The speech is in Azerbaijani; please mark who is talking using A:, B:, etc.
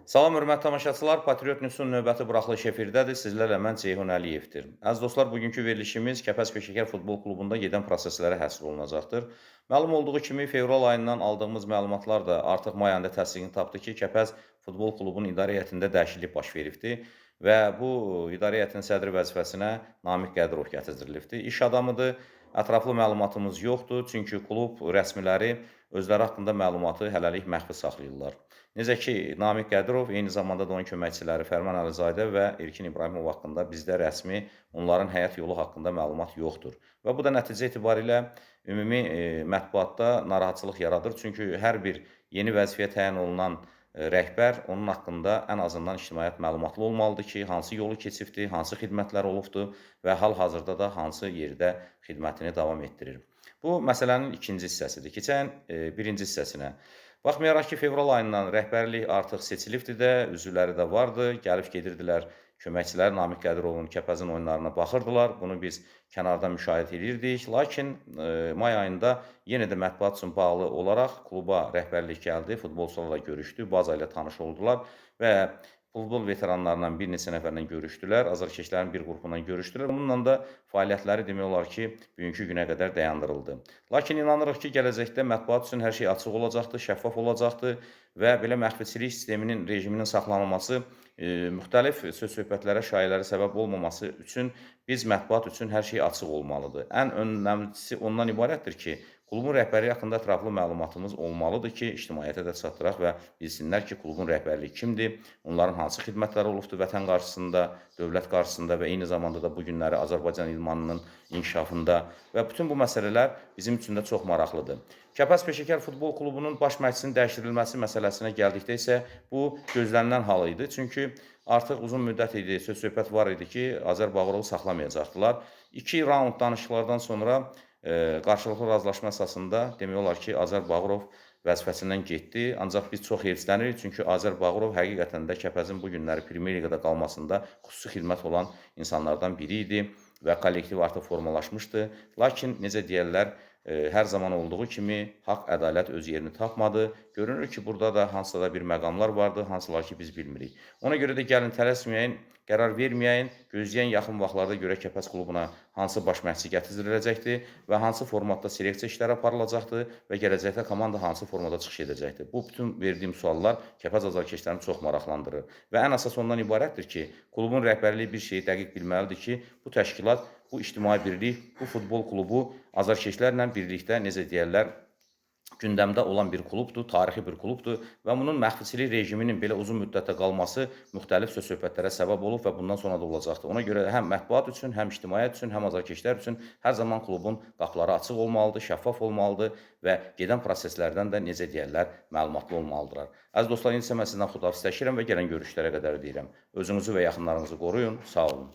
A: Salam, hörmətli tamaşaçılar. Patriot Newsun növbəti buraxılış efirdədir. Sizlərlə mən Ceyhun Əliyevdir. Əziz dostlar, bugünkü verilişimiz Kəpəz Peşəkar Futbol Klubunda gedən proseslərə həsr olunacaqdır. Məlum olduğu kimi, fevral ayından aldığımız məlumatlar da artıq may ayında təsdiqini tapdı ki, Kəpəz Futbol Klubunun idarə heyətində dəyişiklik baş veribdir və bu idarə heyətinin sədri vəzifəsinə Namiq Qədirov gətizdirilibdir. İş adamıdır. Ətraflı məlumatımız yoxdur, çünki klub rəsmiləri özləri haqqında məlumatı hələlik məxfi saxlayırlar. Necə ki, Namiq Qədirov, eyni zamanda da onun köməkçiləri Fərman Əlizadə və İlkin İbrahimov haqqında bizdə rəsmi onların həyat yolu haqqında məlumat yoxdur. Və bu da nəticə etibarilə ümumi mətbuatda narahatçılıq yaradır. Çünki hər bir yeni vəzifəyə təyin olunan rəhbər onun haqqında ən azından ictimaiyyət məlumatlı olmalıdır ki, hansı yolu keçibdir, hansı xidmətlər olubdur və hal-hazırda da hansı yerdə xidmətini davam etdirir. Bu məsələnin ikinci hissəsidir. Keçən birinci hissəsinə. Baxmayaraq ki, fevral ayından rəhbərlik artıq seçilibdir də, üzvləri də vardı, gəlib gedirdilər köməkçiləri Namiq Qədirovun Kəpəzin oyunlarına baxırdılar. Bunu biz kənardan müşahidə edirdik. Lakin may ayında yenə də mətbuat üçün bağlı olaraq kluba rəhbərlik gəldi, futbolçularla görüşdü, baza ilə tanış oldular və futbol veteranlarından bir neçə nəfərlə görüşdülər, azarkeşlərin bir qrupundan görüşdülər. Bununla da fəaliyyətləri demək olar ki, bugünkü günə qədər dayandırıldı. Lakin inanırıq ki, gələcəkdə mətbuat üçün hər şey açıq olacaqdır, şəffaf olacaqdır və belə məxfiçilik sisteminin, rejiminin saxlanılması müxtəlif söz-söhbətlərə, şayiələrə səbəb olmaması üçün biz mətbuat üçün hər şey açıq olmalıdır. Ən önəmlisi ondan ibarətdir ki, klubun rəhbəri haqqında ətraflı məlumatımız olmalıdır ki, ictimaiyyətə də çatdıraq və bilsinlər ki, klubun rəhbərliyi kimdir, onların hansı xidmətləri olubdur vətən qarşısında, dövlət qarşısında və eyni zamanda da bu günləri Azərbaycan idmanının inkişafında və bütün bu məsələlər bizim üçün də çox maraqlıdır. Kəpəz Peşəkar Futbol Klubunun baş məşqçisinin dəyişdirilməsi məsələsinə gəldikdə isə bu gözlənilən hal idi. Çünki artıq uzun müddət idi, söz-söhbət var idi ki, Azər Bağırovu saxlamayacaqdılar. 2 raund danışıqlardan sonra qarşılıqlı razılaşma əsasında demək olar ki, Azər Bağırov vəzifəsindən getdi. Ancaq biz çox heyfslənirik, çünki Azər Bağırov həqiqətən də Kəpəzin bu günləri Premyer Liqada qalmasında xüsusi xidmət olan insanlardan biri idi və kollektiv artıq formalaşmışdı. Lakin necə deyərlər, hər zaman olduğu kimi haqq, ədalət öz yerini tapmadı. Görünür ki, burada da hansısa da bir məqamlar vardı, hansılar ki, biz bilmirik. Ona görə də gəlin tələsməyin, qərar verməyin, gözləyən yaxın vaxtlarda görə Kəpəz klubuna hansı baş məşqçi gətizdiriləcəkdir və hansı formatda seleksiya işləri aparılacaqdır və gələcəkdə komanda hansı formada çıxış edəcəkdir. Bu bütün verdiyim suallar Kəpəz azarkeşlərini çox maraqlandırır və ən əsas ondan ibarətdir ki, klubun rəhbərliyi bir şeyi dəqiq bilməlidir ki, bu təşkilat, bu ictimai birlik, bu futbol klubu azarkeşlərlə birlikdə necə deyərlər, gündəmdə olan bir klubdur, tarixi bir klubdur və bunun məxfiçilik rejiminin belə uzun müddətdə qalması müxtəlif söz-söhbətlərə səbəb olub və bundan sonra da olacaqdır. Ona görə həm mətbuat üçün, həm ictimaiyyət üçün, həm azarkeşlər üçün hər zaman klubun qapıları açıq olmalıdır, şəffaf olmalıdır və gedən proseslərdən də necə deyərlər, məlumatlı olmalıdırlar. Əziz dostlar, indi isə mən sizdən xudahafizləşirəm və gələn görüşlərə qədər deyirəm. Özünüzü və yaxınlarınızı qoruyun, sağ olun.